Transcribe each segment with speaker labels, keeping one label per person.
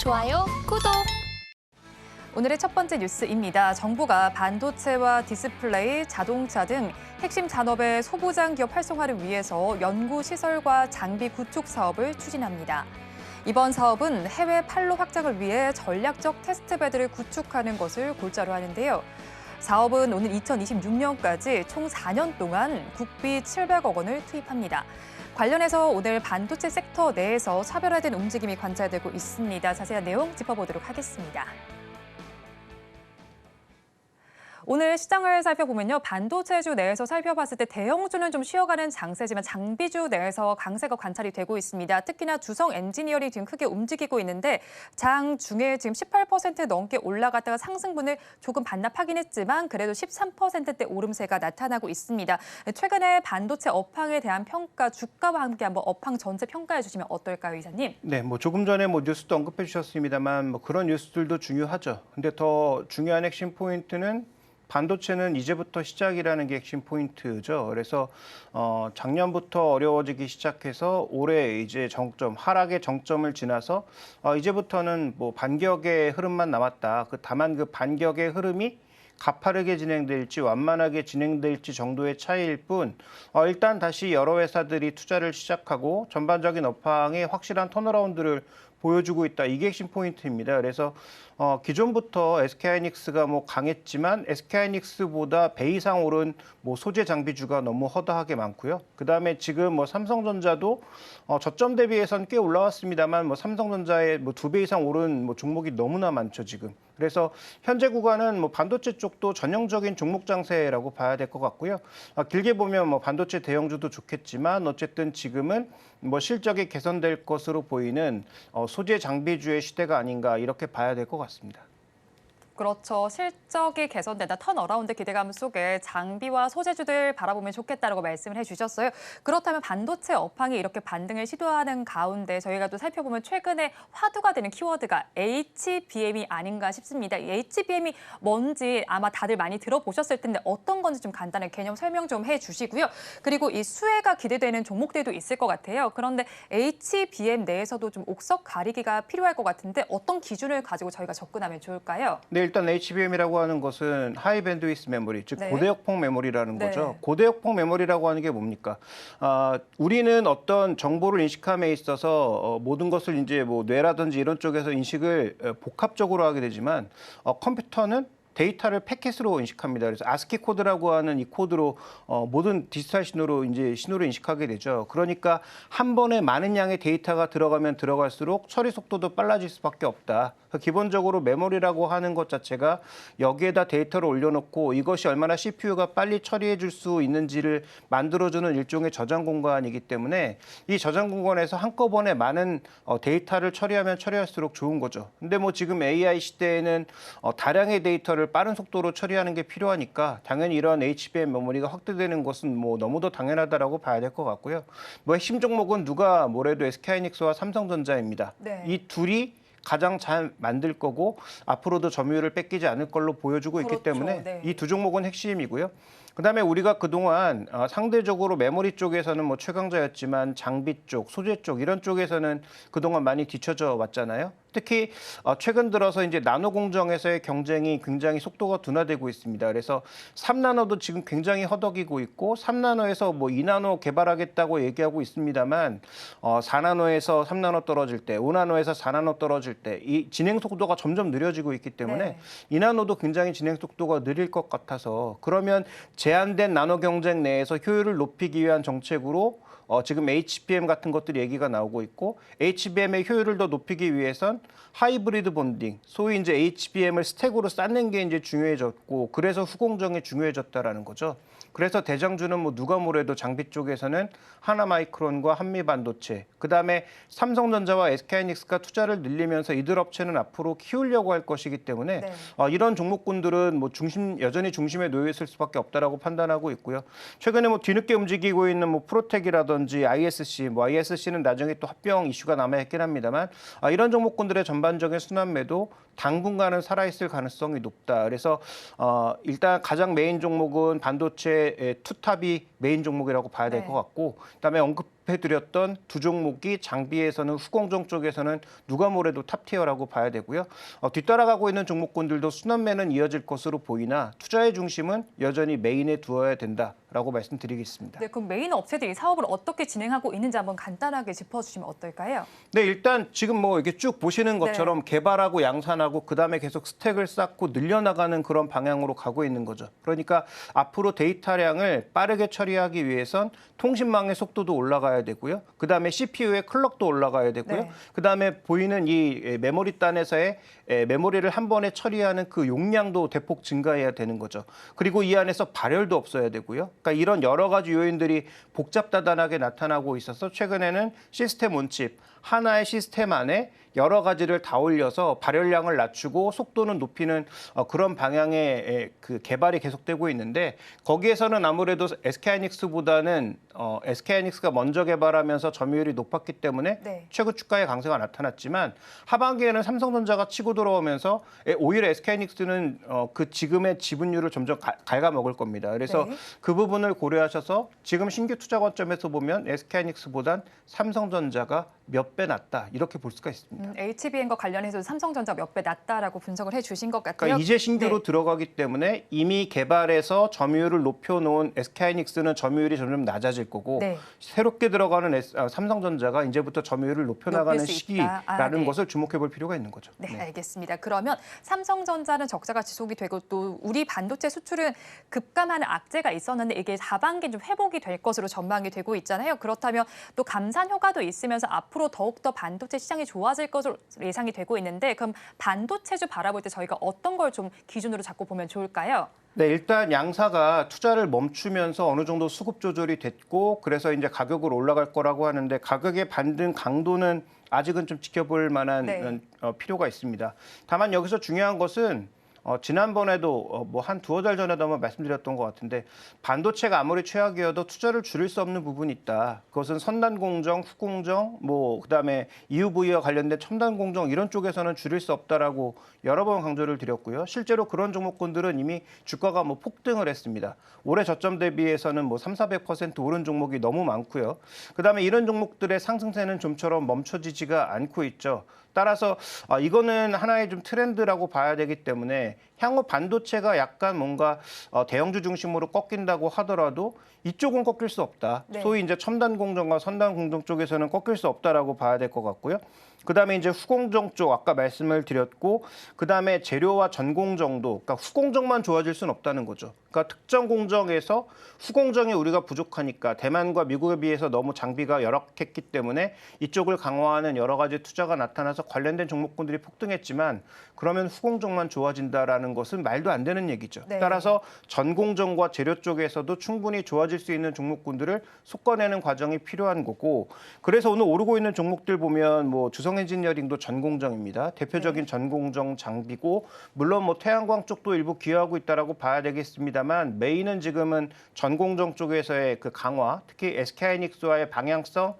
Speaker 1: 좋아요, 구독!
Speaker 2: 오늘의 첫 번째 뉴스입니다. 정부가 반도체와 디스플레이, 자동차 등 핵심 산업의 소부장 기업 활성화를 위해서 연구시설과 장비 구축 사업을 추진합니다. 이번 사업은 해외 판로 확장을 위해 전략적 테스트베드를 구축하는 것을 골자로 하는데요. 사업은 오늘 2026년까지 총 4년 동안 국비 700억 원을 투입합니다. 관련해서 오늘 반도체 섹터 내에서 차별화된 움직임이 관찰되고 있습니다. 자세한 내용 짚어보도록 하겠습니다. 오늘 시장을 살펴보면요. 반도체주 내에서 살펴봤을 때 대형주는 좀 쉬어가는 장세지만 장비주 내에서 강세가 관찰이 되고 있습니다. 특히나 두성 엔지니어링 지금 크게 움직이고 있는데 장중에 지금 18% 넘게 올라갔다가 상승분을 조금 반납하긴 했지만 그래도 13%대 오름세가 나타나고 있습니다. 최근에 반도체 업황에 대한 평가, 주가와 함께 한번 업황 전체 평가해 주시면 어떨까요, 이사님?
Speaker 3: 네, 조금 전에 뉴스도 언급해 주셨습니다만 그런 뉴스들도 중요하죠. 근데 더 중요한 핵심 포인트는 반도체는 이제부터 시작이라는 게 핵심 포인트죠. 그래서 작년부터 어려워지기 시작해서 올해 이제 정점, 하락의 정점을 지나서 이제부터는 반격의 흐름만 남았다. 다만 그 반격의 흐름이 가파르게 진행될지 완만하게 진행될지 정도의 차이일 뿐 일단 다시 여러 회사들이 투자를 시작하고 전반적인 업황에 확실한 턴어라운드를 보여주고 있다. 이게 핵심 포인트입니다. 그래서 기존부터 SK하이닉스가 강했지만 SK하이닉스보다 배 이상 오른 소재 장비주가 너무 허다하게 많고요. 그다음에 지금 삼성전자도 저점 대비해서는 꽤 올라왔습니다만 삼성전자의 2배 이상 오른 종목이 너무나 많죠, 지금. 그래서 현재 구간은 반도체 쪽도 전형적인 종목 장세라고 봐야 될 것 같고요. 길게 보면 반도체 대형주도 좋겠지만 어쨌든 지금은 실적이 개선될 것으로 보이는 소재 장비주의 시대가 아닌가 이렇게 봐야 될 것 같습니다.
Speaker 2: 그렇죠. 실적이 개선된다. 턴어라운드 기대감 속에 장비와 소재주들 바라보면 좋겠다라고 말씀을 해주셨어요. 그렇다면 반도체 업황이 이렇게 반등을 시도하는 가운데 저희가 또 살펴보면 최근에 화두가 되는 키워드가 HBM이 아닌가 싶습니다. 이 HBM이 뭔지 아마 다들 많이 들어보셨을 텐데 어떤 건지 좀 간단하게 개념 설명 좀 해주시고요. 그리고 이 수혜가 기대되는 종목들도 있을 것 같아요. 그런데 HBM 내에서도 좀 옥석 가리기가 필요할 것 같은데 어떤 기준을 가지고 저희가 접근하면 좋을까요?
Speaker 3: 네, 일단 HBM이라고 하는 것은 하이 밴드위스 메모리, 즉
Speaker 2: 네.
Speaker 3: 고대역폭 메모리라는 거죠.
Speaker 2: 네.
Speaker 3: 고대역폭 메모리라고 하는 게 뭡니까? 우리는 어떤 정보를 인식함에 있어서 모든 것을 이제 뇌라든지 이런 쪽에서 인식을 복합적으로 하게 되지만 컴퓨터는 데이터를 패킷으로 인식합니다. 그래서 아스키 코드라고 하는 이 코드로 모든 디지털 신호로 이제 신호를 인식하게 되죠. 그러니까 한 번에 많은 양의 데이터가 들어가면 들어갈수록 처리 속도도 빨라질 수밖에 없다. 기본적으로 메모리라고 하는 것 자체가 여기에다 데이터를 올려놓고 이것이 얼마나 CPU가 빨리 처리해 줄 수 있는지를 만들어주는 일종의 저장 공간이기 때문에 이 저장 공간에서 한꺼번에 많은 데이터를 처리하면 처리할수록 좋은 거죠. 근데 지금 AI 시대에는 다량의 데이터를 빠른 속도로 처리하는 게 필요하니까 당연히 이런 HBM 메모리가 확대되는 것은 너무도 당연하다라고 봐야 될 것 같고요. 핵심 종목은 누가 뭐래도 SK하이닉스와 삼성전자입니다.
Speaker 2: 네.
Speaker 3: 이 둘이 가장 잘 만들 거고 앞으로도 점유율을 뺏기지 않을 걸로 보여주고 있기
Speaker 2: 그렇죠.
Speaker 3: 때문에
Speaker 2: 네.
Speaker 3: 이 두 종목은 핵심이고요. 그다음에 우리가 그동안 상대적으로 메모리 쪽에서는 최강자였지만 장비 쪽, 소재 쪽 이런 쪽에서는 그동안 많이 뒤처져 왔잖아요. 특히 최근 들어서 이제 나노 공정에서의 경쟁이 굉장히 속도가 둔화되고 있습니다. 그래서 3나노도 지금 굉장히 허덕이고 있고 3나노에서 2나노 개발하겠다고 얘기하고 있습니다만 4나노에서 3나노 떨어질 때, 5나노에서 4나노 떨어질 때 이 진행 속도가 점점 느려지고 있기 때문에
Speaker 2: 네.
Speaker 3: 2나노도 굉장히 진행 속도가 느릴 것 같아서 그러면 제한된 나노 경쟁 내에서 효율을 높이기 위한 정책으로 지금 HBM 같은 것들이 얘기가 나오고 있고 HBM의 효율을 더 높이기 위해선 하이브리드 본딩, 소위 이제 HBM을 스택으로 쌓는 게 이제 중요해졌고 그래서 후공정이 중요해졌다라는 거죠. 그래서 대장주는 누가 뭐래도 장비 쪽에서는 하나마이크론과 한미반도체, 그다음에 삼성전자와 SK하이닉스가 투자를 늘리면서 이들 업체는 앞으로 키우려고 할 것이기 때문에
Speaker 2: 네.
Speaker 3: 이런 종목군들은 여전히 중심에 놓여 있을 수밖에 없다라고 판단하고 있고요. 최근에 뒤늦게 움직이고 있는 프로텍이라든지 ISC, ISC는 나중에 또 합병 이슈가 남아있긴 합니다만 이런 종목군들의 전반적인 순환매도 당분간은 살아있을 가능성이 높다. 그래서 일단 가장 메인 종목은 반도체 투탑이 메인 종목이라고 봐야 될 것 같고 그다음에 언급해드렸던 두 종목이 장비에서는 후공정 쪽에서는 누가 뭐래도 탑티어라고 봐야 되고요. 뒤따라가고 있는 종목군들도 순환매는 이어질 것으로 보이나 투자의 중심은 여전히 메인에 두어야 된다라고 말씀드리겠습니다.
Speaker 2: 네, 그럼 메인 업체들이 사업을 어떻게 진행하고 있는지 한번 간단하게 짚어주시면 어떨까요?
Speaker 3: 네, 일단 지금 뭐 이렇게 쭉 보시는 것처럼 개발하고 양산하고 그다음에 계속 스택을 쌓고 늘려나가는 그런 방향으로 가고 있는 거죠. 그러니까 앞으로 데이터량을 빠르게 처리하기 위해선 통신망의 속도도 올라가야 되고요. 그다음에 CPU의 클럭도 올라가야 되고요.
Speaker 2: 네.
Speaker 3: 그다음에 보이는 이 메모리 단에서의 메모리를 한 번에 처리하는 그 용량도 대폭 증가해야 되는 거죠. 그리고 이 안에서 발열도 없어야 되고요. 그러니까 이런 여러 가지 요인들이 복잡다단하게 나타나고 있어서 최근에는 시스템 온칩, 하나의 시스템 안에 여러 가지를 다 올려서 발열량을 낮추고 속도는 높이는 그런 방향의 그 개발이 계속되고 있는데 거기에서는 아무래도 SK하이닉스보다는 SK하이닉스가 먼저 개발하면서 점유율이 높았기 때문에
Speaker 2: 네.
Speaker 3: 최근 주가의 강세가 나타났지만 하반기에는 삼성전자가 치고 들어오면서 오히려 SK하이닉스는 그 지금의 지분율을 점점 갉아먹을 겁니다. 그래서
Speaker 2: 네.
Speaker 3: 그 부분을 고려하셔서 지금 신규 투자 관점에서 보면 SK하이닉스보단 삼성전자가 몇 배 낮다 이렇게 볼 수가 있습니다.
Speaker 2: HBM과 관련해서 삼성전자 몇 배 낮다라고 분석을 해주신 것 같고요.
Speaker 3: 그러니까 이제 신규로
Speaker 2: 네.
Speaker 3: 들어가기 때문에 이미 개발해서 점유율을 높여놓은 SK하이닉스는 점유율이 점점 낮아질 거고
Speaker 2: 네.
Speaker 3: 새롭게 들어가는 삼성전자가 이제부터 점유율을 높여나가는
Speaker 2: 높일 수 있다.
Speaker 3: 시기라는
Speaker 2: 네.
Speaker 3: 것을 주목해 볼 필요가 있는 거죠.
Speaker 2: 네, 알겠습니다. 그러면 삼성전자는 적자가 지속이 되고 또 우리 반도체 수출은 급감하는 악재가 있었는데 이게 하반기에 좀 회복이 될 것으로 전망이 되고 있잖아요. 그렇다면 또 감산 효과도 있으면서 앞으로 더욱더 반도체 시장이 좋아질 것으로 예상이 되고 있는데 그럼 반도체주 바라볼 때 저희가 어떤 걸 좀 기준으로 잡고 보면 좋을까요?
Speaker 3: 네, 일단 양사가 투자를 멈추면서 어느 정도 수급 조절이 됐고 그래서 이제 가격으로 올라갈 거라고 하는데 가격의 반등 강도는 아직은 좀 지켜볼 만한
Speaker 2: 네.
Speaker 3: 필요가 있습니다. 다만 여기서 중요한 것은 지난번에도 뭐 한 두어 달 전에도 한번 말씀드렸던 것 같은데 반도체가 아무리 최악이어도 투자를 줄일 수 없는 부분이 있다. 그것은 선단 공정, 후공정, 뭐 그다음에 EUV와 관련된 첨단 공정 이런 쪽에서는 줄일 수 없다라고 여러 번 강조를 드렸고요. 실제로 그런 종목군들은 이미 주가가 뭐 폭등을 했습니다. 올해 저점 대비해서는 뭐 300~400% 오른 종목이 너무 많고요. 그다음에 이런 종목들의 상승세는 좀처럼 멈춰지지가 않고 있죠. 따라서 이거는 하나의 좀 트렌드라고 봐야 되기 때문에 향후 반도체가 약간 뭔가 대형주 중심으로 꺾인다고 하더라도 이쪽은 꺾일 수 없다.
Speaker 2: 네.
Speaker 3: 소위 이제 첨단 공정과 선단 공정 쪽에서는 꺾일 수 없다라고 봐야 될 것 같고요. 그다음에 이제 후공정 쪽 아까 말씀을 드렸고 그다음에 재료와 전공정도 그러니까 후공정만 좋아질 수는 없다는 거죠. 그러니까 특정 공정에서 후공정이 우리가 부족하니까 대만과 미국에 비해서 너무 장비가 열악했기 때문에 이쪽을 강화하는 여러 가지 투자가 나타나서 관련된 종목군들이 폭등했지만 그러면 후공정만 좋아진다라는 것은 말도 안 되는 얘기죠.
Speaker 2: 네.
Speaker 3: 따라서 전공정과 재료 쪽에서도 충분히 좋아질 수 있는 종목군들을 솎아내는 과정이 필요한 거고 그래서 오늘 오르고 있는 종목들 보면 뭐 주성 엔지니어링도 전공정입니다. 대표적인 전공정 장비고 물론 뭐 태양광 쪽도 일부 기여하고 있다라고 봐야 되겠습니다만 메인은 지금은 전공정 쪽에서의 그 강화, 특히 SK하이닉스와의 방향성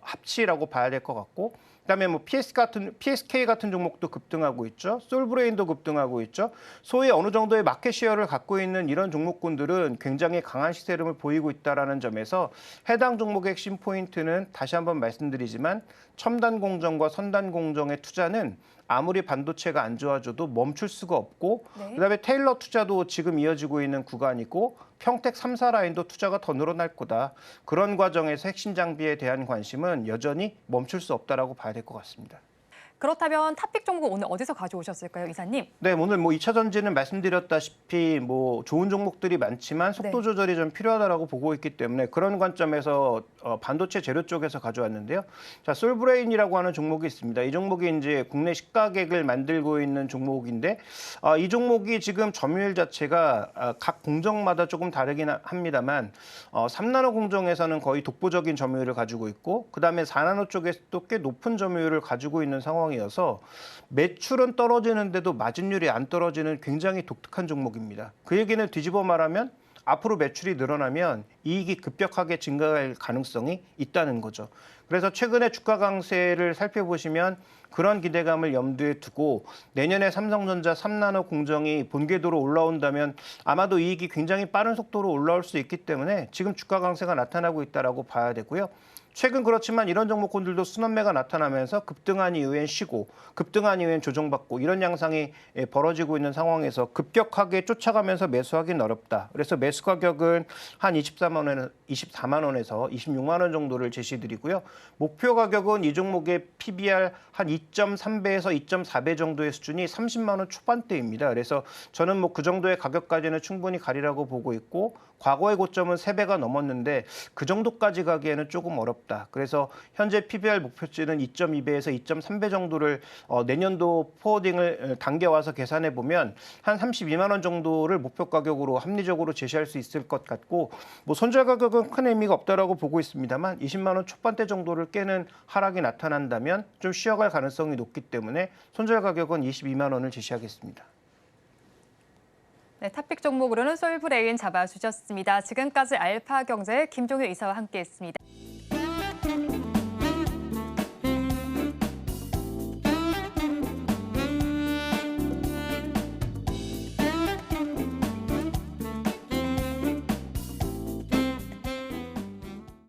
Speaker 3: 합치라고 봐야 될 것 같고 그다음에 뭐 PSK 같은 종목도 급등하고 있죠. 솔브레인도 급등하고 있죠. 소위 어느 정도의 마켓 시어를 갖고 있는 이런 종목군들은 굉장히 강한 시세 흐름을 보이고 있다라는 점에서 해당 종목의 핵심 포인트는 다시 한번 말씀드리지만 첨단 공정과 선단 공정의 투자는 아무리 반도체가 안 좋아져도 멈출 수가 없고
Speaker 2: 네.
Speaker 3: 그다음에 테일러 투자도 지금 이어지고 있는 구간이고 평택 3사 라인도 투자가 더 늘어날 거다. 그런 과정에서 핵심 장비에 대한 관심은 여전히 멈출 수 없다라고 봐야 될 것 같습니다.
Speaker 2: 그렇다면 탑픽 종목 오늘 어디서 가져오셨을까요, 이사님?
Speaker 3: 네, 오늘 뭐 2차 전지는 말씀드렸다시피 뭐 좋은 종목들이 많지만 속도
Speaker 2: 네.
Speaker 3: 조절이 좀 필요하다라고 보고 있기 때문에 그런 관점에서 반도체 재료 쪽에서 가져왔는데요. 자, 솔브레인이라고 하는 종목이 있습니다. 이 종목이 이제 국내 식가객을 만들고 있는 종목인데 이 종목이 지금 점유율 자체가 각 공정마다 조금 다르긴 합니다만 3나노 공정에서는 거의 독보적인 점유율을 가지고 있고 그다음에 4나노 쪽에서도 꽤 높은 점유율을 가지고 있는 상황이어서 매출은 떨어지는데도 마진율이 안 떨어지는 굉장히 독특한 종목입니다. 그 얘기는 뒤집어 말하면 앞으로 매출이 늘어나면 이익이 급격하게 증가할 가능성이 있다는 거죠. 그래서 최근에 주가 강세를 살펴보시면 그런 기대감을 염두에 두고 내년에 삼성전자 3나노 공정이 본궤도로 올라온다면 아마도 이익이 굉장히 빠른 속도로 올라올 수 있기 때문에 지금 주가 강세가 나타나고 있다라고 봐야 되고요. 최근 그렇지만 이런 종목군들도 순환매가 나타나면서 급등한 이후엔 쉬고 급등한 이후엔 조정받고 이런 양상이 벌어지고 있는 상황에서 급격하게 쫓아가면서 매수하기는 어렵다. 그래서 매수 가격은 한 24만 원에서 26만 원 정도를 제시드리고요. 목표 가격은 이 종목의 PBR 한 2.3배에서 2.4배 정도의 수준이 30만 원 초반대입니다. 그래서 저는 뭐 그 정도의 가격까지는 충분히 가리라고 보고 있고 과거의 고점은 3배가 넘었는데 그 정도까지 가기에는 조금 어렵다. 그래서 현재 PBR 목표치는 2.2배에서 2.3배 정도를 내년도 포워딩을 당겨와서 계산해 보면 한 32만 원 정도를 목표 가격으로 합리적으로 제시할 수 있을 것 같고 뭐 손절 가격은 큰 의미가 없다라고 보고 있습니다만 20만 원 초반대 정도를 깨는 하락이 나타난다면 좀 쉬어갈 가능성이 높기 때문에 손절 가격은 22만 원을 제시하겠습니다.
Speaker 2: 네, 탑픽 종목으로는 솔브레인 잡아주셨습니다. 지금까지 알파경제 김종효 이사와 함께했습니다.